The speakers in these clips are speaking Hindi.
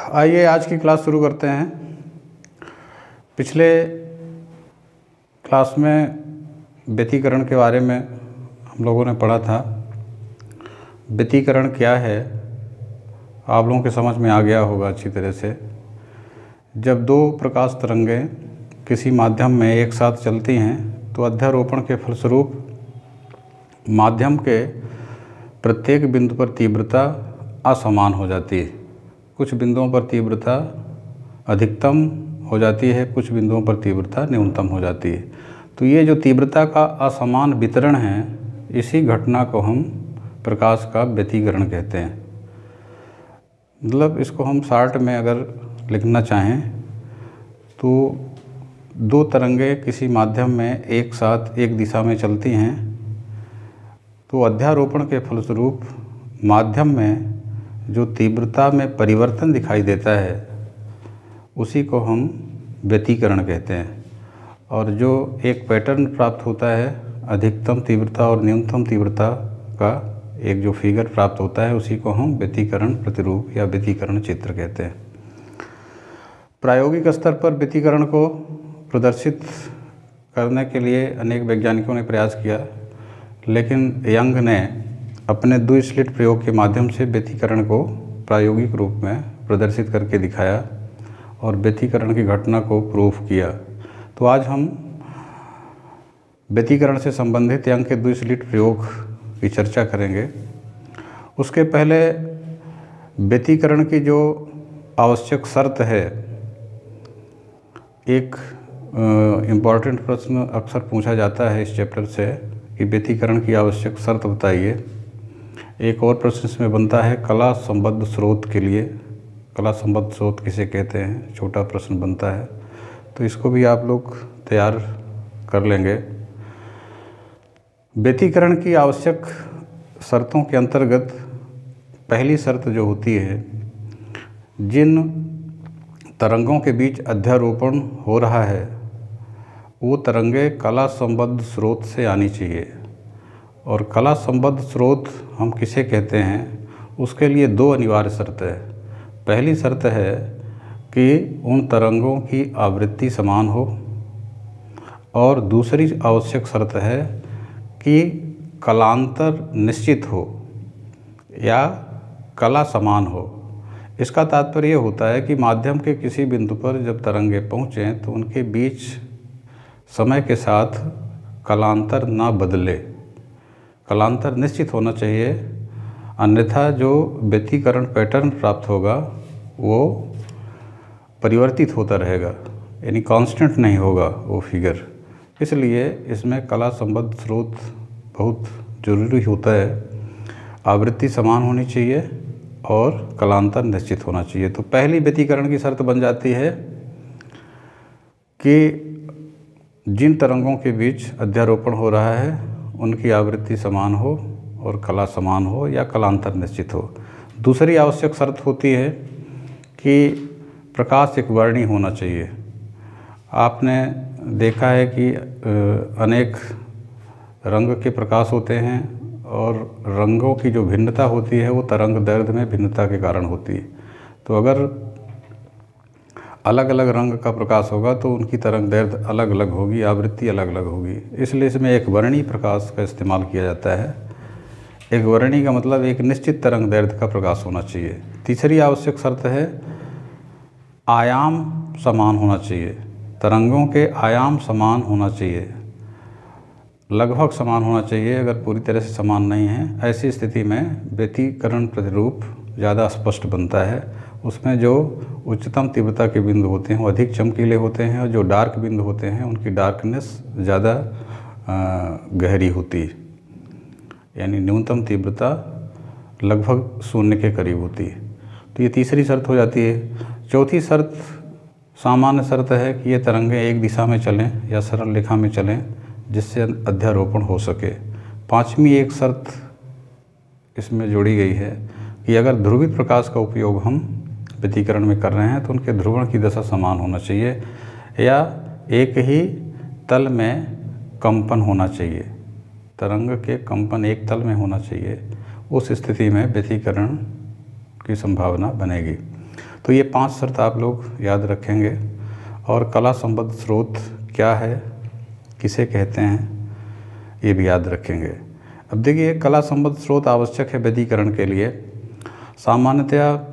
आइए आज की क्लास शुरू करते हैं। पिछले क्लास में व्यतिकरण के बारे में हम लोगों ने पढ़ा था। व्यतिकरण क्या है आप लोगों के समझ में आ गया होगा अच्छी तरह से। जब दो प्रकाश तरंगें किसी माध्यम में एक साथ चलती हैं तो अध्यारोपण के फलस्वरूप माध्यम के प्रत्येक बिंदु पर तीव्रता असमान हो जाती है। कुछ बिंदुओं पर तीव्रता अधिकतम हो जाती है, कुछ बिंदुओं पर तीव्रता न्यूनतम हो जाती है। तो ये जो तीव्रता का असमान वितरण है, इसी घटना को हम प्रकाश का व्यतिकरण कहते हैं। मतलब इसको हम शॉर्ट में अगर लिखना चाहें तो दो तरंगें किसी माध्यम में एक साथ एक दिशा में चलती हैं तो अध्यारोपण के फलस्वरूप माध्यम में जो तीव्रता में परिवर्तन दिखाई देता है उसी को हम व्यतिकरण कहते हैं। और जो एक पैटर्न प्राप्त होता है अधिकतम तीव्रता और न्यूनतम तीव्रता का एक जो फिगर प्राप्त होता है उसी को हम व्यतिकरण प्रतिरूप या व्यतिकरण चित्र कहते हैं। प्रायोगिक स्तर पर व्यतिकरण को प्रदर्शित करने के लिए अनेक वैज्ञानिकों ने प्रयास किया, लेकिन यंग ने अपने द्वि स्लिट प्रयोग के माध्यम से व्यतिकरण को प्रायोगिक रूप में प्रदर्शित करके दिखाया और व्यतिकरण की घटना को प्रूफ किया। तो आज हम व्यतिकरण से संबंधित यंग के द्वि स्लिट प्रयोग की चर्चा करेंगे। उसके पहले व्यतिकरण की जो आवश्यक शर्त है, एक इम्पॉर्टेंट प्रश्न अक्सर पूछा जाता है इस चैप्टर से कि व्यतिकरण की आवश्यक शर्त बताइए। एक और प्रश्न इसमें बनता है कला संबद्ध स्रोत के लिए, कला संबद्ध स्रोत किसे कहते हैं, छोटा प्रश्न बनता है। तो इसको भी आप लोग तैयार कर लेंगे। व्यतिकरण की आवश्यक शर्तों के अंतर्गत पहली शर्त जो होती है, जिन तरंगों के बीच अध्यारोपण हो रहा है वो तरंगें कला संबद्ध स्रोत से आनी चाहिए। और कला संबद्ध स्रोत हम किसे कहते हैं, उसके लिए दो अनिवार्य शर्त है। पहली शर्त है कि उन तरंगों की आवृत्ति समान हो, और दूसरी आवश्यक शर्त है कि कलांतर निश्चित हो या कला समान हो। इसका तात्पर्य होता है कि माध्यम के किसी बिंदु पर जब तरंगें पहुँचें तो उनके बीच समय के साथ कलांतर ना बदले, कलांतर निश्चित होना चाहिए, अन्यथा जो व्यतिकरण पैटर्न प्राप्त होगा वो परिवर्तित होता रहेगा, यानी कांस्टेंट नहीं होगा वो फिगर। इसलिए इसमें कला संबद्ध स्रोत बहुत ज़रूरी होता है। आवृत्ति समान होनी चाहिए और कलांतर निश्चित होना चाहिए। तो पहली व्यतिकरण की शर्त बन जाती है कि जिन तरंगों के बीच अध्यारोपण हो रहा है उनकी आवृत्ति समान हो और कला समान हो या कलांतर निश्चित हो। दूसरी आवश्यक शर्त होती है कि प्रकाश एक वर्णी होना चाहिए। आपने देखा है कि अनेक रंग के प्रकाश होते हैं और रंगों की जो भिन्नता होती है वो तरंग दैर्घ्य में भिन्नता के कारण होती है। तो अगर अलग अलग रंग का प्रकाश होगा तो उनकी तरंग दैर्घ्य अलग अलग होगी, आवृत्ति अलग अलग होगी। इसलिए इसमें एक वर्णी प्रकाश का इस्तेमाल किया जाता है। एक वर्णी का मतलब एक निश्चित तरंग दैर्घ्य का प्रकाश होना चाहिए। तीसरी आवश्यक शर्त है आयाम समान होना चाहिए। तरंगों के आयाम समान होना चाहिए, लगभग समान होना चाहिए। अगर पूरी तरह से समान नहीं है, ऐसी स्थिति में व्यतिकरण प्रतिरूप ज़्यादा स्पष्ट बनता है। उसमें जो उच्चतम तीव्रता के बिंदु होते हैं वो अधिक चमकीले होते हैं और जो डार्क बिंदु होते हैं उनकी डार्कनेस ज़्यादा गहरी होती है, यानी न्यूनतम तीव्रता लगभग शून्य के करीब होती है। तो ये तीसरी शर्त हो जाती है। चौथी शर्त सामान्य शर्त है कि ये तरंगें एक दिशा में चलें या सरल रेखा में चलें जिससे अध्यारोपण हो सके। पांचवी एक शर्त इसमें जोड़ी गई है कि अगर ध्रुवित प्रकाश का उपयोग हम व्यतिकरण में कर रहे हैं तो उनके ध्रुवण की दशा समान होना चाहिए या एक ही तल में कंपन होना चाहिए, तरंग के कंपन एक तल में होना चाहिए। उस स्थिति में व्यतिकरण की संभावना बनेगी। तो ये 5 शर्त आप लोग याद रखेंगे। और कला संबद्ध स्रोत क्या है, किसे कहते हैं, ये भी याद रखेंगे। अब देखिए, कला संबद्ध स्रोत आवश्यक है व्यतीकरण के लिए। सामान्यतया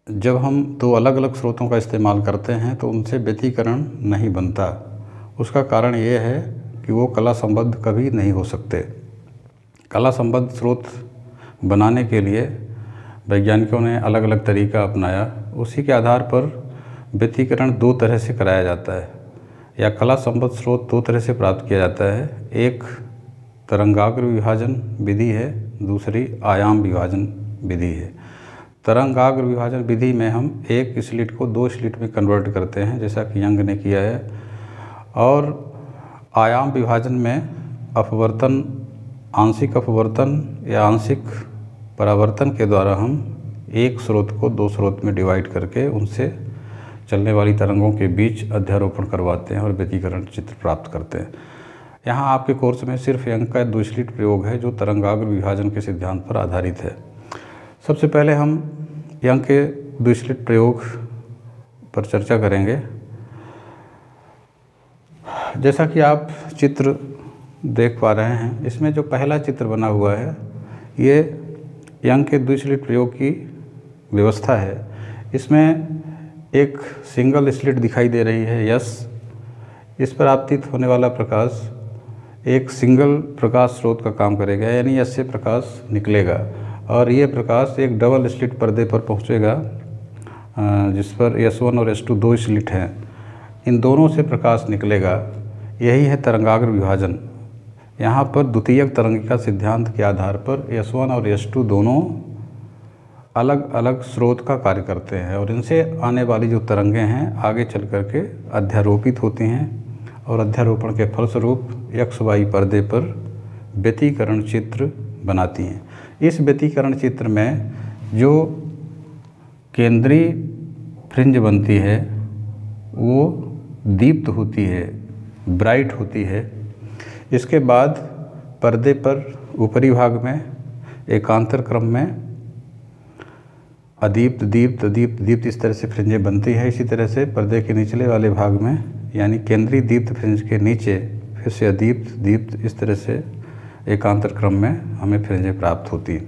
जब हम 2 अलग अलग स्रोतों का इस्तेमाल करते हैं तो उनसे व्यतीकरण नहीं बनता। उसका कारण ये है कि वो कला संबद्ध कभी नहीं हो सकते। कला संबद्ध स्रोत बनाने के लिए वैज्ञानिकों ने अलग अलग तरीका अपनाया। उसी के आधार पर व्यतीकरण 2 तरह से कराया जाता है, या कला संबद्ध स्रोत 2 तरह से प्राप्त किया जाता है। एक तरंगाग्र विभाजन विधि है, दूसरी आयाम विभाजन विधि है। तरंगाग्र विभाजन विधि में हम 1 स्लिट को 2 स्लिट में कन्वर्ट करते हैं, जैसा कि यंग ने किया है। और आयाम विभाजन में अपवर्तन, आंशिक अपवर्तन या आंशिक परावर्तन के द्वारा हम एक स्रोत को 2 स्रोत में डिवाइड करके उनसे चलने वाली तरंगों के बीच अध्यारोपण करवाते हैं और व्यतीकरण चित्र प्राप्त करते हैं। यहाँ आपके कोर्स में सिर्फ यंग का 2 स्लिट प्रयोग है जो तरंगाग्र विभाजन के सिद्धांत पर आधारित है। सबसे पहले हम यंग के 2 स्लिट प्रयोग पर चर्चा करेंगे। जैसा कि आप चित्र देख पा रहे हैं, इसमें जो पहला चित्र बना हुआ है ये यंग के 2 स्लिट प्रयोग की व्यवस्था है। इसमें एक सिंगल स्लिट दिखाई दे रही है यस। इस पर आपतित होने वाला प्रकाश एक सिंगल प्रकाश स्रोत का काम करेगा, यानी यस से प्रकाश निकलेगा और ये प्रकाश एक डबल स्लिट पर्दे पर पहुंचेगा, जिस पर S1 और S2 2 स्लिट हैं। इन दोनों से प्रकाश निकलेगा। यही है तरंगाग्र विभाजन। यहाँ पर द्वितीयक तरंगिका सिद्धांत के आधार पर S1 और S2 दोनों अलग अलग स्रोत का कार्य करते हैं और इनसे आने वाली जो तरंगें हैं आगे चल कर के अध्यारोपित होती हैं और अध्यारोपण के फलस्वरूप XY पर्दे पर व्यतीकरण चित्र बनाती हैं। इस व्यतीकरण चित्र में जो केंद्रीय फ्रिंज बनती है वो दीप्त होती है, ब्राइट होती है। इसके बाद पर्दे पर ऊपरी भाग में एकांतर क्रम में अदीप्त, दीप्त, दीप्त, दीप्त इस तरह से फ्रिंजें बनती है। इसी तरह से पर्दे के निचले वाले भाग में, यानी केंद्रीय दीप्त फ्रिंज के नीचे फिर से अदीप्त, दीप्त, इस तरह से एकांतर क्रम में हमें फ्रिंजें प्राप्त होती।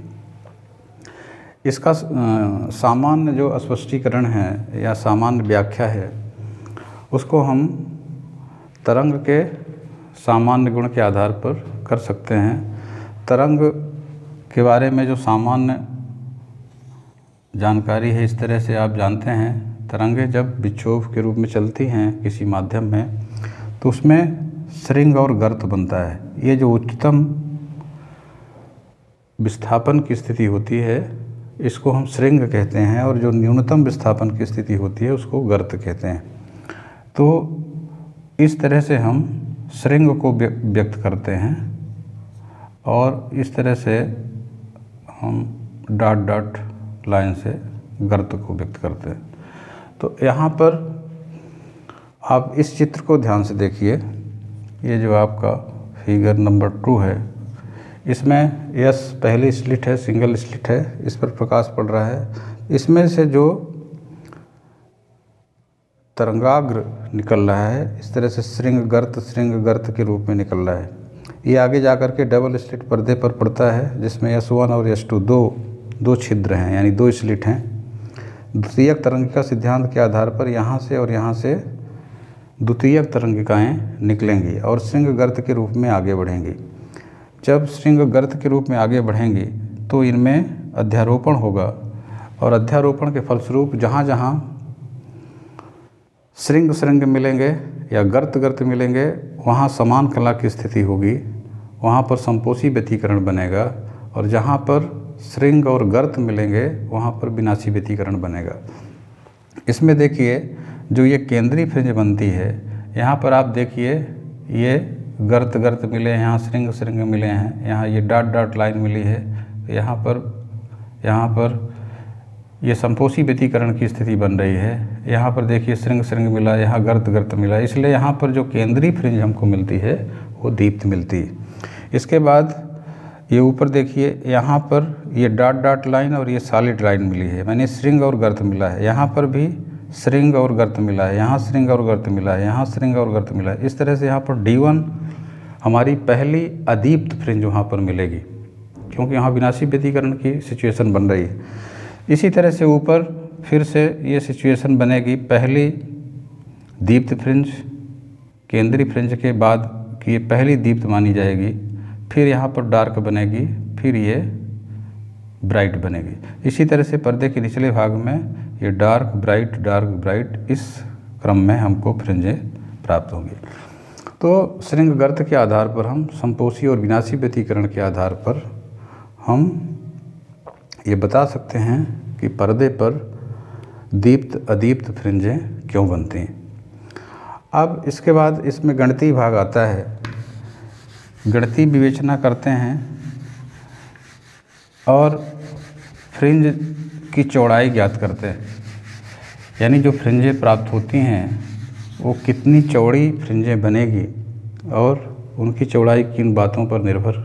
इसका सामान्य जो स्पष्टीकरण है या सामान्य व्याख्या है उसको हम तरंग के सामान्य गुण के आधार पर कर सकते हैं। तरंग के बारे में जो सामान्य जानकारी है इस तरह से आप जानते हैं, तरंगें जब विक्षोभ के रूप में चलती हैं किसी माध्यम में तो उसमें श्रृंग और गर्त बनता है। ये जो उच्चतम विस्थापन की स्थिति होती है इसको हम श्रृंग कहते हैं और जो न्यूनतम विस्थापन की स्थिति होती है उसको गर्त कहते हैं। तो इस तरह से हम श्रृंग को व्यक्त करते हैं और इस तरह से हम डॉट डॉट लाइन से गर्त को व्यक्त करते हैं। तो यहाँ पर आप इस चित्र को ध्यान से देखिए। ये जो आपका फिगर नंबर 2 है इसमें यस पहली स्लिट है, सिंगल स्लिट है, इस पर प्रकाश पड़ रहा है। इसमें से जो तरंगाग्र निकल रहा है इस तरह से श्रृंग गर्त के रूप में निकल रहा है। ये आगे जाकर के डबल स्लिट पर्दे पर पड़ता है जिसमें S1 और S2 दो छिद्र हैं, यानी 2 स्लिट हैं। द्वितीयक तरंगिका सिद्धांत के आधार पर यहाँ से और यहाँ से द्वितीयक तरंगिकाएँ निकलेंगी और श्रृंग गर्त के रूप में आगे बढ़ेंगी। जब श्रृंग गर्त के रूप में आगे बढ़ेंगी तो इनमें अध्यारोपण होगा और अध्यारोपण के फलस्वरूप जहाँ जहाँ श्रृंग मिलेंगे या गर्त मिलेंगे वहाँ समान कला की स्थिति होगी, वहाँ पर संपोषी व्यतीकरण बनेगा और जहाँ पर श्रृंग और गर्त मिलेंगे वहाँ पर विनाशी व्यतीकरण बनेगा। इसमें देखिए जो ये केंद्रीय फ्रिंज बनती है यहाँ पर आप देखिए ये गर्त मिले हैं, यहाँ श्रृंग मिले हैं, यहाँ ये डॉट लाइन मिली है। यहाँ पर ये संपोषी व्यतीकरण की स्थिति बन रही है। यहाँ पर देखिए श्रृंग मिला, यहाँ गर्त मिला, इसलिए यहाँ पर जो केंद्रीय फ्रिंज हमको मिलती है वो दीप्त मिलती है। इसके बाद ये ऊपर देखिए, यहाँ पर ये डॉट डॉट लाइन और ये सॉलिड लाइन मिली है, मैंने श्रृंग और गर्त मिला है। यहाँ पर भी श्रृंग और गर्त मिला है, यहाँ श्रृंग और गर्त मिला है, यहाँ श्रृंग और गर्त मिला है। इस तरह से यहाँ पर D1 हमारी पहली अदीप्त फ्रिंज वहाँ पर मिलेगी, क्योंकि यहाँ विनाशी व्यतिकरण की सिचुएशन बन रही है। इसी तरह से ऊपर फिर से ये सिचुएशन बनेगी, पहली दीप्त फ्रिंज केंद्रीय फ्रिंज के बाद की ये पहली दीप्त मानी जाएगी, फिर यहाँ पर डार्क बनेगी, फिर ये ब्राइट बनेगी। इसी तरह से पर्दे के निचले भाग में ये डार्क ब्राइट इस क्रम में हमको फ्रिंजें प्राप्त होंगी। तो श्रृंग गर्त के आधार पर हम संपोषी और विनाशी व्यतिकरण के आधार पर हम ये बता सकते हैं कि पर्दे पर दीप्त अदीप्त फ्रिंजें क्यों बनती हैं। अब इसके बाद इसमें गणितीय भाग आता है। गणितीय विवेचना करते हैं और फ्रिंज की चौड़ाई ज्ञात करते हैं, यानी जो फ्रिंजें प्राप्त होती हैं वो कितनी चौड़ी फ्रिंजें बनेगी और उनकी चौड़ाई किन बातों पर निर्भर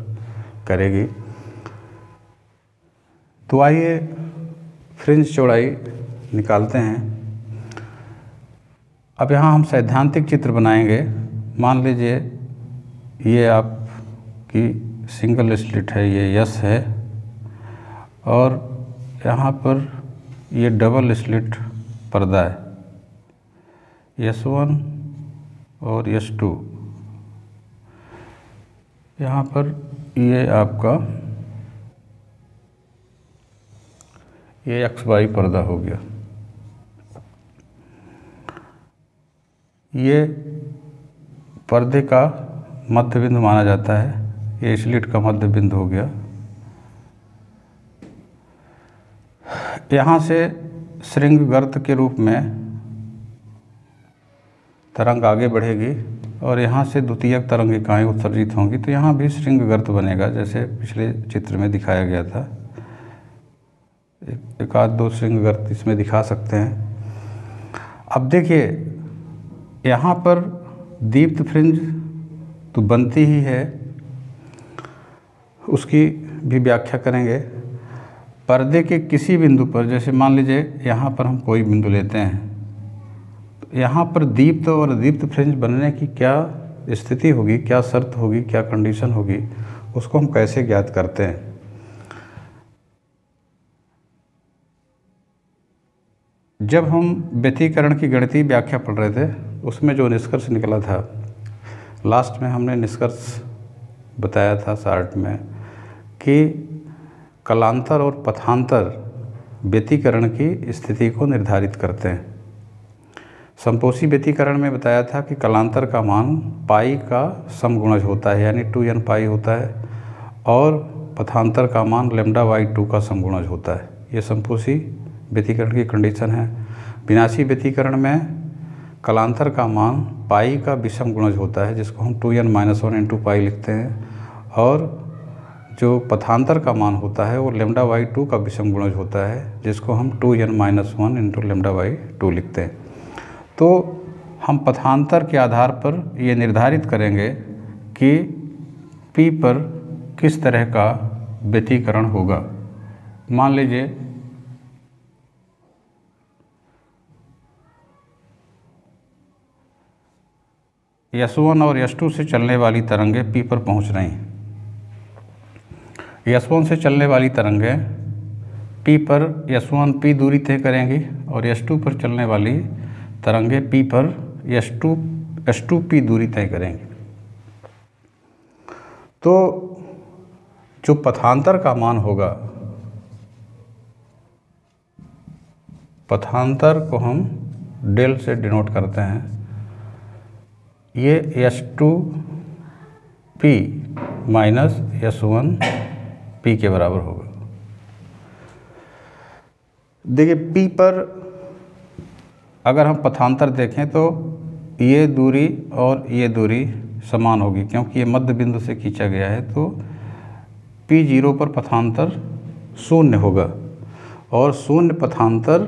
करेगी। तो आइए फ्रिंज चौड़ाई निकालते हैं। अब यहाँ हम सैद्धांतिक चित्र बनाएंगे। मान लीजिए ये आपकी सिंगल स्लिट है, ये यस है, और यहाँ पर ये डबल स्लिट पर्दा है, S1 और S2। यहाँ पर ये आपका ये XY पर्दा हो गया। ये पर्दे का मध्य बिंदु माना जाता है, ये स्लिट का मध्य बिंदु हो गया। यहाँ से श्रृंग गर्त के रूप में तरंग आगे बढ़ेगी और यहाँ से द्वितीयक तरंगिकाएँ उत्सर्जित होंगी, तो यहाँ भी श्रृंग गर्त बनेगा, जैसे पिछले चित्र में दिखाया गया था। एक आध दो श्रृंग गर्त इसमें दिखा सकते हैं। अब देखिए यहाँ पर दीप्त फ्रिंज तो बनती ही है, उसकी भी व्याख्या करेंगे। पर्दे के किसी बिंदु पर, जैसे मान लीजिए यहाँ पर हम कोई बिंदु लेते हैं, तो यहाँ पर दीप्त और अदीप्त फ्रिंज बनने की क्या स्थिति होगी, क्या शर्त होगी, क्या कंडीशन होगी, उसको हम कैसे ज्ञात करते हैं। जब हम व्यतिकरण की गणितीय व्याख्या पढ़ रहे थे, उसमें जो निष्कर्ष निकला था, लास्ट में हमने निष्कर्ष बताया था चार्ट में कि कलांतर और पथांतर व्यतिकरण की स्थिति को निर्धारित करते हैं। संपोषी व्यतिकरण में बताया था कि कलांतर का मान पाई का समगुणज होता है, यानी 2n पाई होता है, और पथांतर का मान λ/2 का समगुणज होता है। ये संपोषी व्यतिकरण की कंडीशन है। विनाशी व्यतिकरण में कलांतर का मान पाई का विषम गुणज होता है, जिसको हम 2n-1 × पाई लिखते हैं, और जो पथांतर का मान होता है वो λ/2 का विषम गुणज होता है, जिसको हम 2n-1 × λ/2 लिखते हैं। तो हम पथांतर के आधार पर ये निर्धारित करेंगे कि P पर किस तरह का व्यतिकरण होगा। मान लीजिए S1 और S2 से चलने वाली तरंगें P पर पहुंच रही हैं। S1 से चलने वाली तरंगें P पर S1P दूरी तय करेंगी, और S2 पर चलने वाली तरंगें P पर S2P दूरी तय करेंगी। तो जो पथांतर का मान होगा, पथांतर को हम डेल से डिनोट करते हैं, ये S2P माइनस S1P के बराबर होगा। देखिए P पर अगर हम पथांतर देखें तो ये दूरी और ये दूरी समान होगी, क्योंकि ये मध्य बिंदु से खींचा गया है। तो P0 पर पथांतर 0 होगा, और 0 पथांतर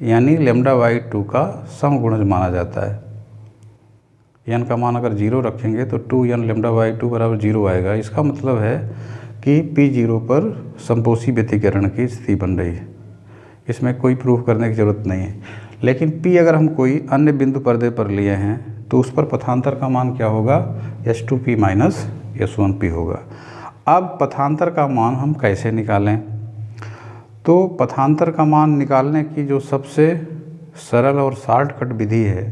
यानी λ/2 का समगुणज माना जाता है। n का मान अगर 0 रखेंगे तो 2n λ/2 बराबर 0 आएगा। इसका मतलब है कि P0 पर समपोषी व्यतिकरण की स्थिति बन रही है। इसमें कोई प्रूफ करने की ज़रूरत नहीं है। लेकिन P अगर हम कोई अन्य बिंदु पर्दे पर लिए हैं तो उस पर पथांतर का मान क्या होगा, S2P माइनस S1P होगा। अब पथांतर का मान हम कैसे निकालें, तो पथांतर का मान निकालने की जो सबसे सरल और शॉर्टकट विधि है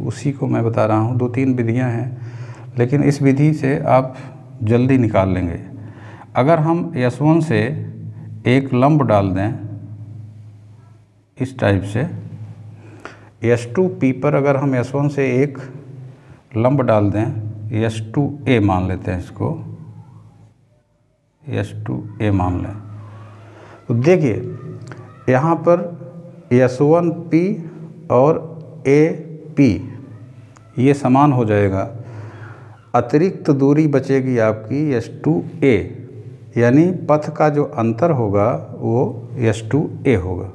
उसी को मैं बता रहा हूँ। 2-3 विधियाँ हैं, लेकिन इस विधि से आप जल्दी निकाल लेंगे। अगर हम S1 से एक लंब डाल दें इस टाइप से, S2P पर अगर हम S1 से एक लंब डाल दें, S2A मान लेते हैं इसको, S2A मान लें, तो देखिए यहाँ पर S1P और AP ये समान हो जाएगा। अतिरिक्त दूरी बचेगी आपकी S2A, यानी पथ का जो अंतर होगा वो S2A होगा।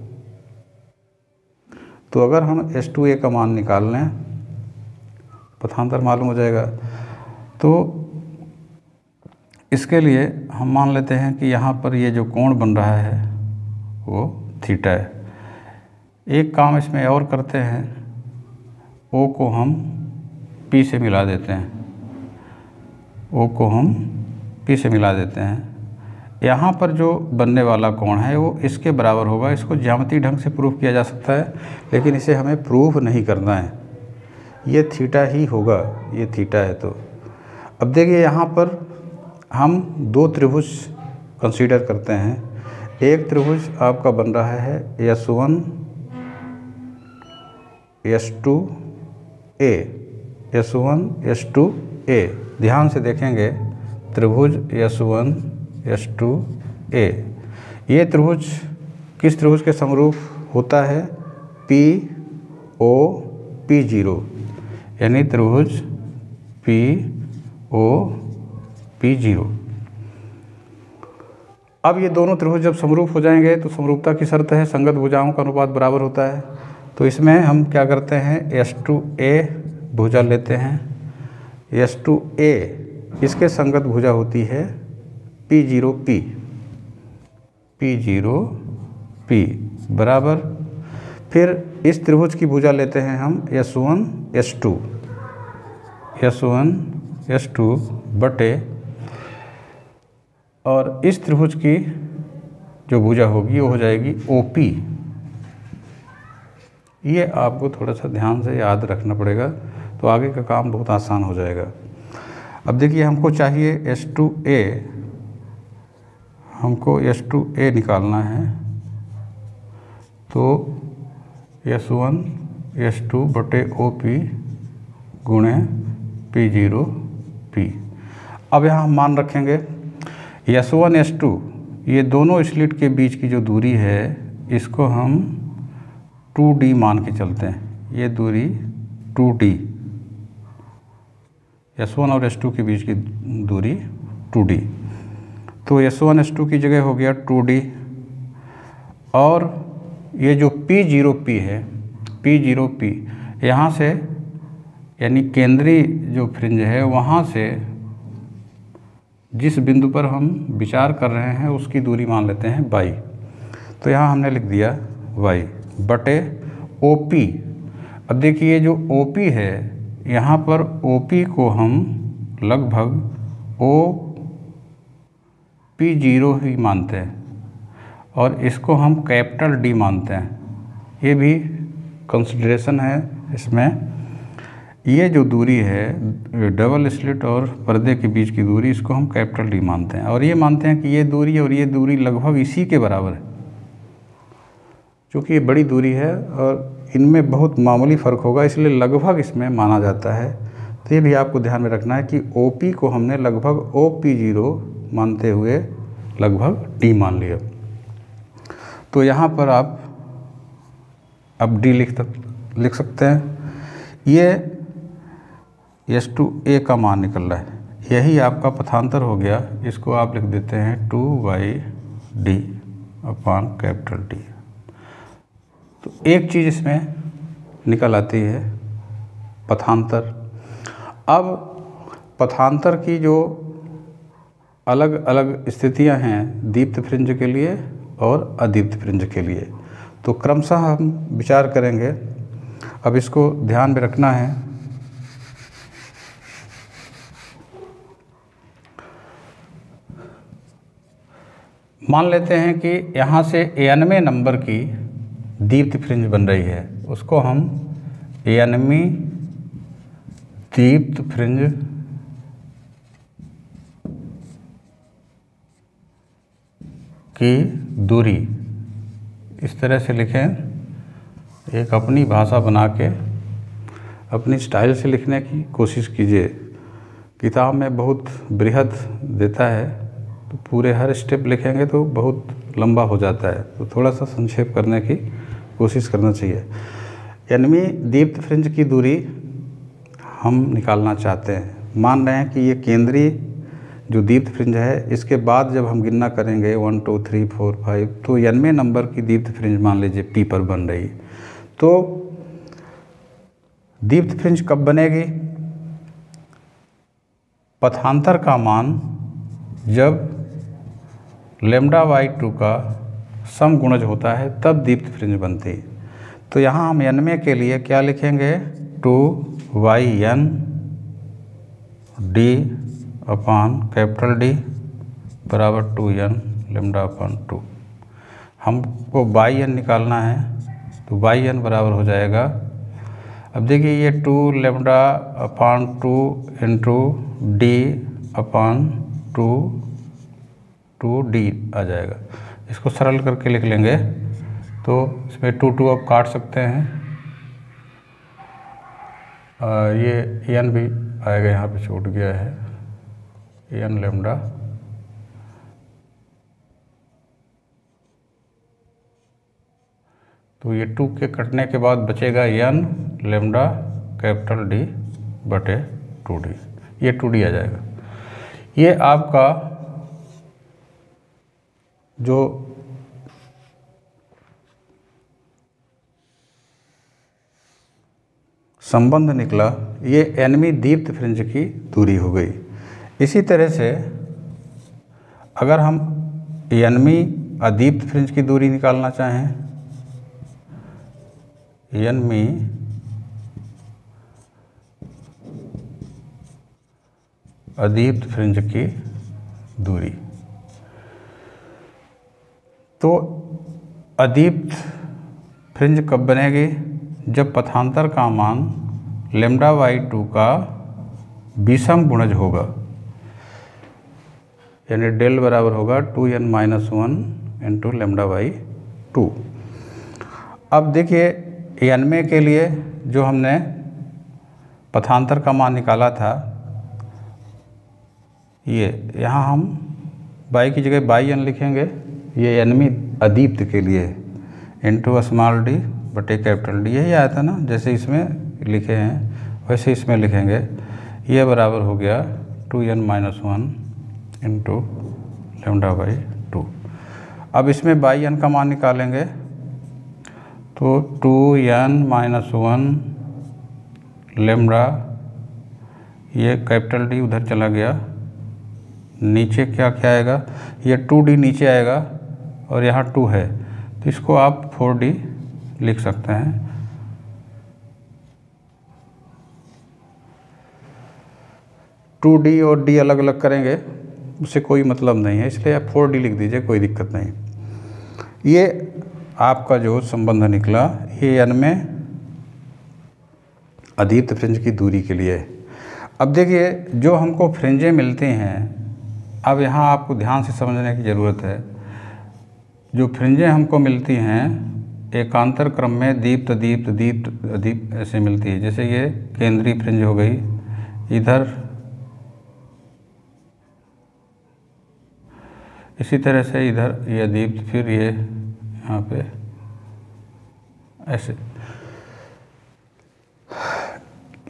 तो अगर हम S2A का मान निकाल लें, पथांतर मालूम हो जाएगा। तो इसके लिए हम मान लेते हैं कि यहाँ पर ये जो कोण बन रहा है वो थीटा है। एक काम इसमें और करते हैं, O को हम P से मिला देते हैं, O को हम P से मिला देते हैं। यहाँ पर जो बनने वाला कोण है वो इसके बराबर होगा। इसको ज्यामितीय ढंग से प्रूफ किया जा सकता है, लेकिन इसे हमें प्रूफ नहीं करना है। ये थीटा ही होगा, ये थीटा है। तो अब देखिए यहाँ पर हम 2 त्रिभुज कंसीडर करते हैं। एक त्रिभुज आपका बन रहा है S1 S2A, S1 S2A। ध्यान से देखेंगे, त्रिभुज S1 S2A, ये त्रिभुज किस त्रिभुज के समरूप होता है, PO P0, यानी त्रिभुज PO P0। अब ये दोनों त्रिभुज जब समरूप हो जाएंगे तो समरूपता की शर्त है संगत भुजाओं का अनुपात बराबर होता है। तो इसमें हम क्या करते हैं, S2A भुजा लेते हैं। S2A इसके संगत भुजा होती है P0P, P0P बराबर। फिर इस त्रिभुज की भुजा लेते हैं हम S1 S2, S1 S2 बटे, और इस त्रिभुज की जो भुजा होगी वो हो जाएगी OP। ये आपको थोड़ा सा ध्यान से याद रखना पड़ेगा, तो आगे का काम बहुत आसान हो जाएगा। अब देखिए हमको चाहिए S2A, हमको S2A निकालना है। तो S1 S2 बटे OP गुणे P0P। अब यहाँ हम मान रखेंगे S1 S2, ये दोनों स्लिट के बीच की जो दूरी है इसको हम 2D मान के चलते हैं। ये दूरी 2D, S1 और S2 के बीच की दूरी 2D। तो S1 S2 की जगह हो गया 2D, और ये जो P0P है, P0P यहाँ से यानी केंद्रीय जो फ्रिंज है वहाँ से जिस बिंदु पर हम विचार कर रहे हैं उसकी दूरी मान लेते हैं y। तो यहाँ हमने लिख दिया y बटे OP। अब देखिए जो OP है, यहाँ पर OP को हम लगभग P0 ही मानते हैं, और इसको हम कैपिटल D मानते हैं। ये भी कंसिडरेशन है इसमें। ये जो दूरी है डबल स्लिट और पर्दे के बीच की दूरी, इसको हम कैपिटल D मानते हैं, और ये मानते हैं कि ये दूरी और ये दूरी लगभग इसी के बराबर है। क्योंकि ये बड़ी दूरी है और इनमें बहुत मामूली फ़र्क होगा, इसलिए लगभग इसमें माना जाता है। तो ये भी आपको ध्यान में रखना है कि OP को हमने लगभग OP0 मानते हुए लगभग D मान लिया। तो यहाँ पर आप अब D लिख सकते हैं। ये S2A का मान निकल रहा है, यही आपका पथांतर हो गया। इसको आप लिख देते हैं 2/D अपान कैपिटल D। तो एक चीज़ इसमें निकल आती है, पथांतर। अब पथांतर की जो अलग अलग स्थितियां हैं दीप्त फ्रिंज के लिए और अदीप्त फ्रिंज के लिए, तो क्रमशः हम विचार करेंगे। अब इसको ध्यान में रखना है। मान लेते हैं कि यहाँ से 91वें नंबर की दीप्त फ्रिंज बन रही है, उसको हम 91वीं दीप्त फ्रिंज की दूरी इस तरह से लिखें। एक अपनी भाषा बना के अपनी स्टाइल से लिखने की कोशिश कीजिए। किताब में बहुत बृहद देता है तो पूरे हर स्टेप लिखेंगे तो बहुत लंबा हो जाता है, तो थोड़ा सा संक्षेप करने की कोशिश करना चाहिए। 91वीं दीप्त फ्रिंज की दूरी हम निकालना चाहते हैं। मान रहे हैं कि ये केंद्रीय जो दीप्त फ्रिंज है, इसके बाद जब हम गिनना करेंगे 1 2 3 4 5, तो 91वें नंबर की दीप्त फ्रिंज मान लीजिए पी पर बन रही। तो दीप्त फ्रिंज कब बनेगी? पथांतर का मान जब λ/2 का समगुणज होता है तब दीप्त फ्रिंज बनती है। तो यहाँ हम 91 के लिए क्या लिखेंगे? 2yn D/D बराबर 2n λ/2। हमको yn निकालना है, तो yn बराबर हो जाएगा। अब देखिए ये 2 λ/2 इंटू D/2 D आ जाएगा। इसको सरल करके लिख लेंगे तो इसमें 2 अब काट सकते हैं। ये n भी आएगा, यहाँ पे छूट गया है n लैम्डा। तो ये 2 के कटने के बाद बचेगा n λD/2D, ये 2D आ जाएगा। ये आपका जो संबंध निकला, ये 91वीं दीप्त फ्रिंज की दूरी हो गई। इसी तरह से अगर हम 91वीं अदीप्त फ्रिंज की दूरी निकालना चाहें, 91वीं अदीप्त फ्रिंज की दूरी, तो अदीप्त फ्रिंज कब बनेगी? जब पथांतर का मान λ/2 का विषम गुणज होगा, यानी डेल बराबर होगा 2n-1 इंटू λ/2। अब देखिए 91 के लिए जो हमने पथांतर का मान निकाला था, ये यहाँ हम y की जगह yn लिखेंगे। ये 91वीं अदीप्त के लिए इंटू स्मॉल d बटे कैपिटल डी, यही आया था ना, जैसे इसमें लिखे हैं वैसे इसमें लिखेंगे। ये बराबर हो गया 2n-1 इंटू λ/2। अब इसमें yn का मान निकालेंगे तो 2n-1 लैम्डा, ये कैपिटल डी उधर चला गया, नीचे क्या क्या आएगा? ये 2d नीचे आएगा और यहाँ 2 है, तो इसको आप 4d लिख सकते हैं। टू डी और डी अलग अलग करेंगे उससे कोई मतलब नहीं है, इसलिए आप 4d लिख दीजिए, कोई दिक्कत नहीं। ये आपका जो संबंध निकला, ये 91वें अदीप्त फ्रिंज की दूरी के लिए। अब देखिए जो हमको फ्रिंजें मिलती हैं, अब यहाँ आपको ध्यान से समझने की ज़रूरत है। जो फ्रिंजें हमको मिलती हैं एकांतर क्रम में दीप्त दीप्त दीप्त अदीप्त ऐसे मिलती है। जैसे ये केंद्रीय फ्रिंज हो गई, इधर इसी तरह से इधर ये अदीप्त, फिर ये यहाँ पे ऐसे।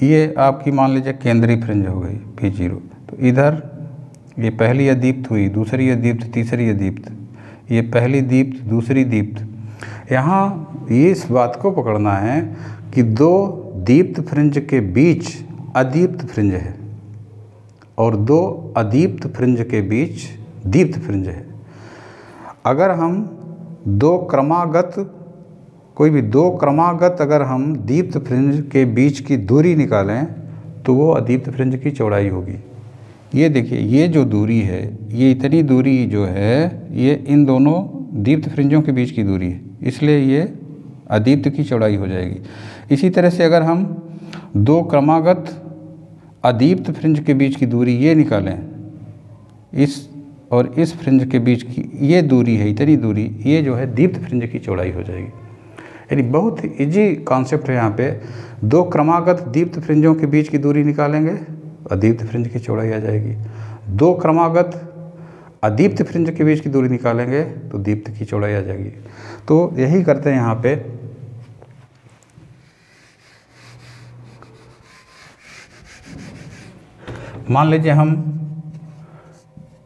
ये आपकी मान लीजिए केंद्रीय फ्रिंज हो गई P0। तो इधर ये पहली अदीप्त हुई, दूसरी अदीप्त, तीसरी अदीप्त, ये पहली दीप्त, दूसरी दीप्त। यहाँ इस बात को पकड़ना है कि दो दीप्त फ्रिंज के बीच अदीप्त फ्रिंज है और दो अदीप्त फ्रिंज के बीच दीप्त फ्रिंज है। अगर हम कोई भी दो क्रमागत अगर हम दीप्त फ्रिंज के बीच की दूरी निकालें तो वो अदीप्त फ्रिंज की चौड़ाई होगी। ये देखिए, ये जो दूरी है, ये इतनी दूरी जो है, ये इन दोनों दीप्त फ्रिंजों के बीच की दूरी है, इसलिए ये अदीप्त की चौड़ाई हो जाएगी। इसी तरह से अगर हम दो क्रमागत अदीप्त फ्रिंज के बीच की दूरी ये निकालें, इस और इस फ्रिंज के बीच की ये दूरी है, इतनी दूरी, ये जो है दीप्त फ्रिंज की चौड़ाई हो जाएगी। यानी बहुत इजी कॉन्सेप्ट है। यहाँ पे दो क्रमागत दीप्त फ्रिंजों के बीच की दूरी निकालेंगे, अदीप्त फ्रिंज की चौड़ाई आ जाएगी। दो क्रमागत अदीप्त फ्रिंज के बीच की दूरी निकालेंगे तो दीप्त की चौड़ाई आ जाएगी। तो यही करते हैं यहाँ पे। मान लीजिए हम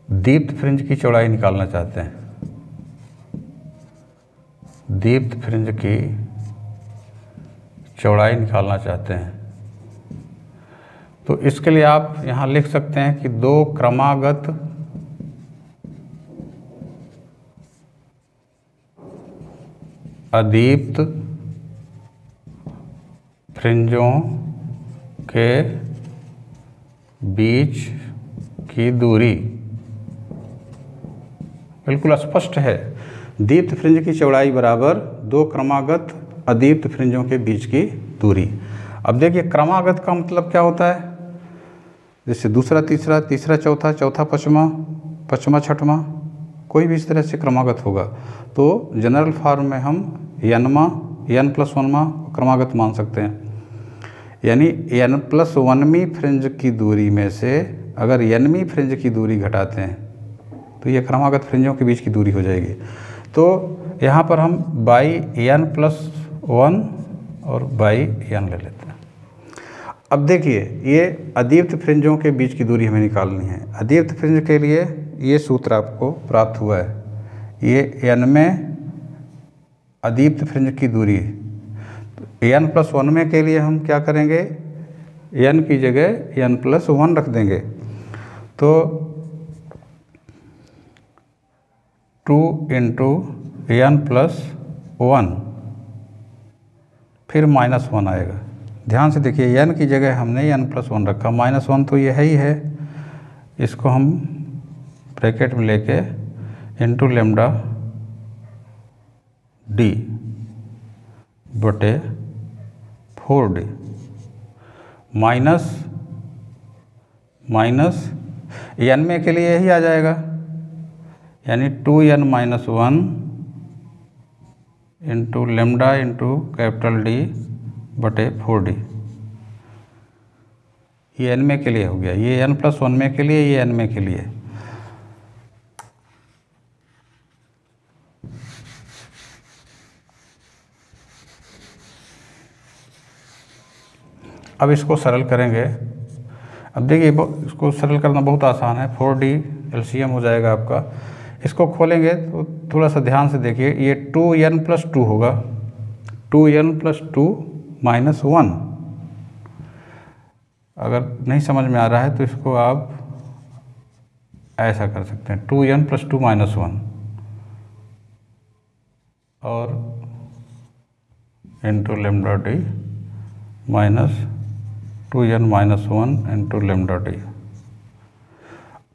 दीप्त फ्रिंज की चौड़ाई निकालना चाहते हैं, दीप्त फ्रिंज की चौड़ाई निकालना चाहते हैं, तो इसके लिए आप यहाँ लिख सकते हैं कि दो क्रमागत अदीप्त फ्रिंजों के बीच की दूरी बिल्कुल स्पष्ट है। दीप्त फ्रिंज की चौड़ाई बराबर दो क्रमागत अदीप्त फ्रिंजों के बीच की दूरी। अब देखिए, क्रमागत का मतलब क्या होता है? जैसे दूसरा तीसरा, तीसरा चौथा, चौथा पाँचवा, पाँचवा छठवां, कोई भी इस तरह से क्रमागत होगा। तो जनरल फॉर्म में हम n+1वां क्रमागत मान सकते हैं। यानी n+1वीं फ्रिंज की दूरी में से अगर nवीं फ्रिंज की दूरी घटाते हैं तो ये क्रमागत फ्रिंजों के बीच की दूरी हो जाएगी। तो यहाँ पर हम बाई n+1 और बाई n ले लेते हैं। अब देखिए, ये अदीप्त फ्रिंजों के बीच की दूरी हमें निकालनी है। अदीप्त फ्रिंज के लिए ये सूत्र आपको प्राप्त हुआ है, ये n में अदीप्त फ्रिंज की दूरी। n+1 में के लिए हम क्या करेंगे, n की जगह n+1 रख देंगे। तो 2 × n+1 फिर -1 आएगा। ध्यान से देखिए, n की जगह हमने n+1 रखा, -1 तो ये है ही है, इसको हम ब्रैकेट में लेके इंटू लेमडा d बटे 4d माइनस n में के लिए यही आ जाएगा, यानी 2n-1 into lambda into capital D बटे 4d। ये n में के लिए हो गया, ये n+1 में के लिए, ये n में के लिए। अब इसको सरल करेंगे। अब देखिए, इसको सरल करना बहुत आसान है। 4d एलसीएम हो जाएगा आपका। इसको खोलेंगे तो थोड़ा सा ध्यान से देखिए, ये 2n+2 होगा, 2n+2 -1। अगर नहीं समझ में आ रहा है तो इसको आप ऐसा कर सकते हैं, 2n+2 -1 और into lambda d minus 2n-1 into lambda d।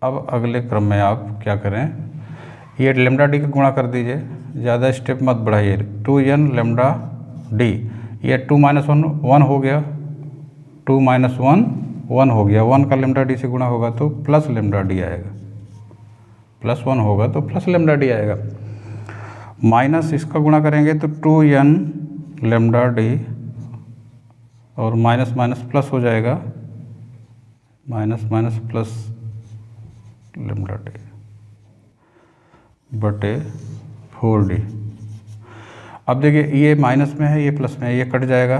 अब अगले क्रम में आप क्या करें, ये लेमडा d का गुणा कर दीजिए, ज़्यादा स्टेप मत बढ़ाइए। 2n लेमडा d, ये 2-1 1 हो गया, 2-1 1 हो गया, 1 का लेमडा d से गुणा होगा तो प्लस लेमडा d आएगा, +1 होगा तो प्लस लेमडा d आएगा। माइनस इसका गुणा करेंगे तो 2n लेमडा d और माइनस माइनस प्लस हो जाएगा, minus minus plus lambda d बटे 4d। अब देखिए, ये माइनस में है, ये प्लस में है, ये कट जाएगा,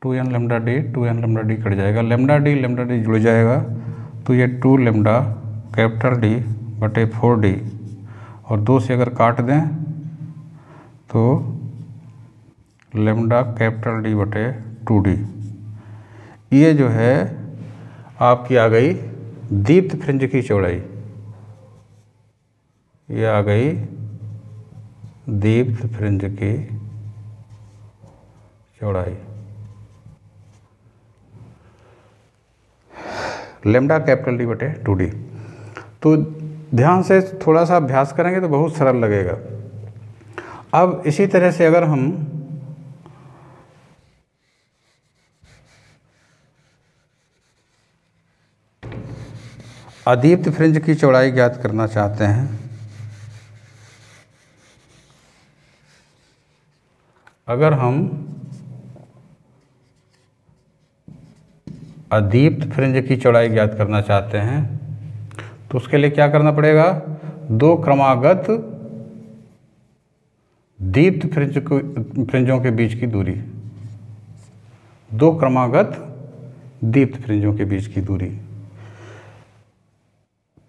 2n लेमडा d कट जाएगा, लेमडा d जुड़ जाएगा, तो ये 2 लेमडा कैपिटल D बटे 4d और 2 से अगर काट दें तो लेमडा कैपिटल D बटे 2d। ये जो है आपकी आ गई दीप्त फ्रिंज की चौड़ाई, ये आ गई दीप्त फ्रिंज की चौड़ाई। लेमडा कैपिटल डी बटे 2D। तो ध्यान से थोड़ा सा अभ्यास करेंगे तो बहुत सरल लगेगा। अब इसी तरह से अगर हम अदीप्त फ्रिंज की चौड़ाई ज्ञात करना चाहते हैं, अगर हम अदीप्त फ्रिंज की चौड़ाई ज्ञात करना चाहते हैं तो उसके लिए क्या करना पड़ेगा, दो क्रमागत दीप्त फ्रिंजों के बीच की दूरी, दो क्रमागत दीप्त फ्रिंजों के बीच की दूरी।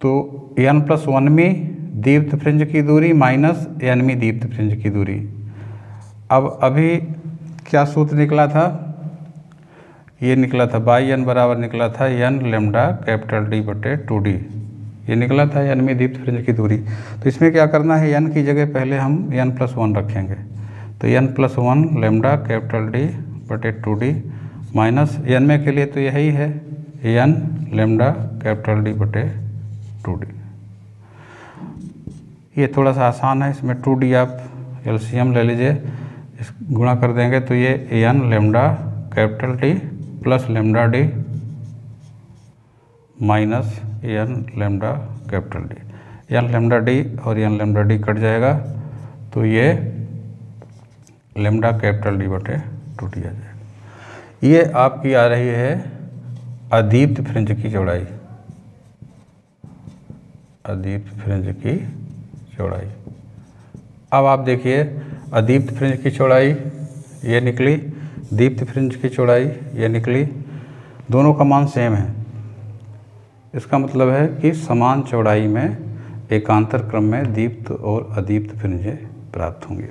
तो n+1वीं दीप्त फ्रिंज की दूरी माइनस nवीं दीप्त फ्रिंज की दूरी। अब अभी क्या सूत्र निकला था, ये निकला था बाई n बराबर निकला था n लेमडा कैपिटल D बटे 2D, ये निकला था nवीं दीप्त फ्रिंज की दूरी। तो इसमें क्या करना है, n की जगह पहले हम n+1 रखेंगे, तो n+1 लेमडा कैपिटल D बटे 2D माइनस nवें के लिए तो यही है n लेमडा कैपिटल D बटे 2D। ये थोड़ा सा आसान है, इसमें 2D आप LCM ले लीजिए, इस गुणा कर देंगे तो ये n lambda capital D plus lambda D minus n lambda capital D, n lambda D और n लेमडा D कट जाएगा तो ये लेमडा कैपिटल D बटे 2D आ जाएगा। ये आपकी आ रही है अदीप्त फ्रिंज की चौड़ाई, अदीप्त फ्रिंज की चौड़ाई। अब आप देखिए अदीप्त फ्रिंज की चौड़ाई ये निकली, दीप्त फ्रिंज की चौड़ाई ये निकली, दोनों का मान सेम है। इसका मतलब है कि समान चौड़ाई में एकांतर क्रम में दीप्त और अदीप्त फ्रिंजें प्राप्त होंगी।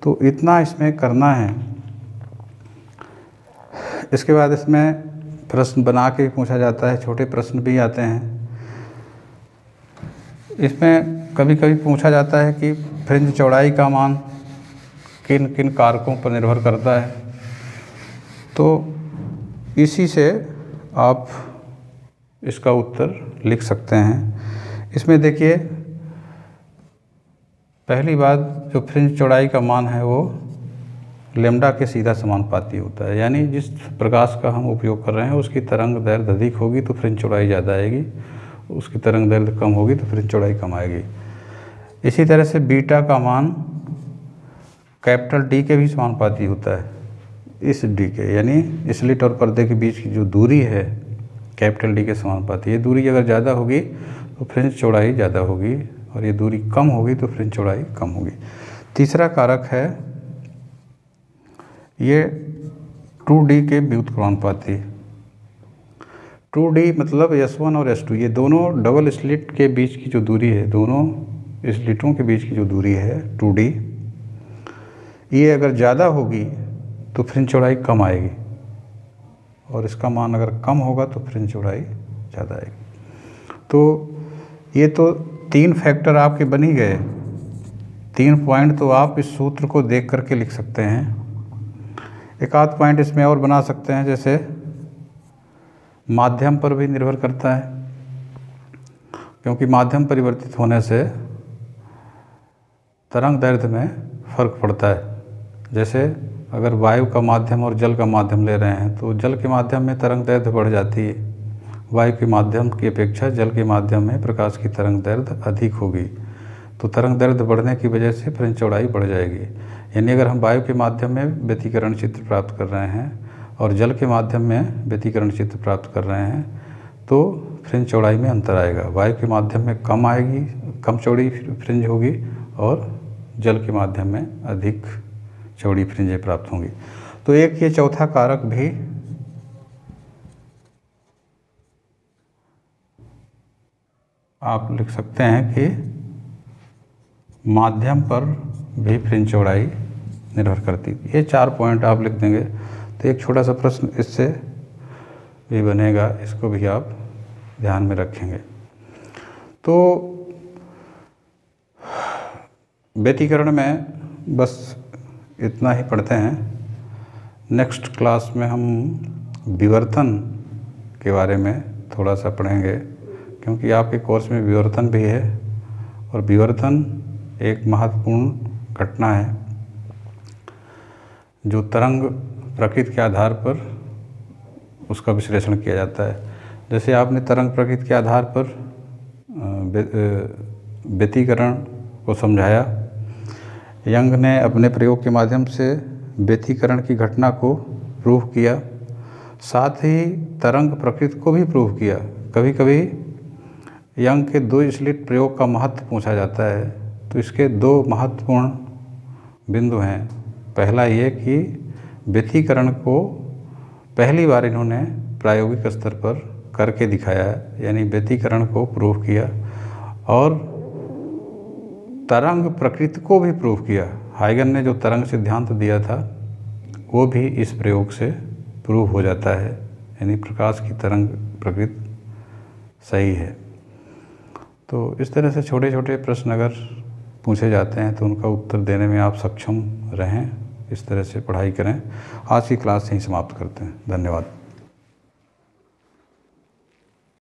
तो इतना इसमें करना है। इसके बाद इसमें प्रश्न बना के पूछा जाता है, छोटे प्रश्न भी आते हैं। इसमें कभी कभी पूछा जाता है कि फ्रिंज चौड़ाई का मान किन किन कारकों पर निर्भर करता है, तो इसी से आप इसका उत्तर लिख सकते हैं। इसमें देखिए पहली बात, जो फ्रिंज चौड़ाई का मान है वो लेमडा के सीधा समानुपाती होता है, यानी जिस प्रकाश का हम उपयोग कर रहे हैं उसकी तरंग दैर्घ्य अधिक होगी तो फ्रिंज चौड़ाई ज़्यादा आएगी, उसकी तरंग दैर्घ्य कम होगी तो फ्रिंज चौड़ाई कम आएगी। इसी तरह से बीटा का मान कैपिटल D के भी समानुपाती होता है, इस D के, यानी स्लिट और पर्दे के बीच की जो दूरी है कैपिटल D के समानुपाती। ये दूरी अगर ज़्यादा होगी तो फ्रिंज चौड़ाई ज़्यादा होगी और ये दूरी कम होगी तो फ्रिंज चौड़ाई कम होगी। तीसरा कारक है ये 2D के व्युत्क्रमानुपाती। 2D मतलब S1 और S2, ये दोनों डबल स्लिट के बीच की जो दूरी है, दोनों स्लिटों के बीच की जो दूरी है 2D, ये अगर ज़्यादा होगी तो फ्रिंज चौड़ाई कम आएगी और इसका मान अगर कम होगा तो फ्रिंज चौड़ाई ज़्यादा आएगी। तो ये तो 3 फैक्टर आपके बन ही गए, 3 पॉइंट तो आप इस सूत्र को देख करके लिख सकते हैं। एक आध पॉइंट इसमें और बना सकते हैं, जैसे माध्यम पर भी निर्भर करता है, क्योंकि माध्यम परिवर्तित होने से तरंग दैर्घ्य में फर्क पड़ता है। जैसे अगर वायु का माध्यम और जल का माध्यम ले रहे हैं तो जल के माध्यम में तरंग दैर्घ्य बढ़ जाती है, वायु के माध्यम की अपेक्षा जल के माध्यम में प्रकाश की तरंग दैर्घ्य अधिक होगी, तो तरंग दैर्घ्य बढ़ने की वजह से फ्रिंज चौड़ाई बढ़ जाएगी। यानी अगर हम वायु के माध्यम में व्यतिकरण चित्र प्राप्त कर रहे हैं और जल के माध्यम में व्यतिकरण चित्र प्राप्त कर रहे हैं तो फ्रिंज चौड़ाई में अंतर आएगा। वायु के माध्यम में कम आएगी, कम चौड़ी फ्रिंज होगी और जल के माध्यम में अधिक चौड़ी फ्रिंजें प्राप्त होंगी। तो एक ये चौथा कारक भी आप लिख सकते हैं कि माध्यम पर भी फ्रिंज चौड़ाई निर्भर करती है। ये 4 पॉइंट आप लिख देंगे तो एक छोटा सा प्रश्न इससे भी बनेगा, इसको भी आप ध्यान में रखेंगे। तो व्यतिकरण में बस इतना ही पढ़ते हैं। नेक्स्ट क्लास में हम विवर्तन के बारे में थोड़ा सा पढ़ेंगे, क्योंकि आपके कोर्स में विवर्तन भी है और विवर्तन एक महत्वपूर्ण घटना है जो तरंग प्रकृति के आधार पर उसका विश्लेषण किया जाता है। जैसे आपने तरंग प्रकृति के आधार पर व्यतिकरण को समझाया, यंग ने अपने प्रयोग के माध्यम से व्यतिकरण की घटना को प्रूव किया, साथ ही तरंग प्रकृति को भी प्रूव किया। कभी कभी यंग के 2 स्लिट प्रयोग का महत्व पूछा जाता है, तो इसके 2 महत्वपूर्ण बिंदु हैं। पहला ये कि व्यतिकरण को पहली बार इन्होंने प्रायोगिक स्तर पर करके दिखाया है, यानी व्यतिकरण को प्रूव किया, और तरंग प्रकृति को भी प्रूव किया। हाइगन ने जो तरंग सिद्धांत दिया था वो भी इस प्रयोग से प्रूव हो जाता है, यानी प्रकाश की तरंग प्रकृति सही है। तो इस तरह से छोटे छोटे प्रश्न अगर पूछे जाते हैं तो उनका उत्तर देने में आप सक्षम रहें, इस तरह से पढ़ाई करें। आज की क्लास यहीं समाप्त करते हैं। धन्यवाद।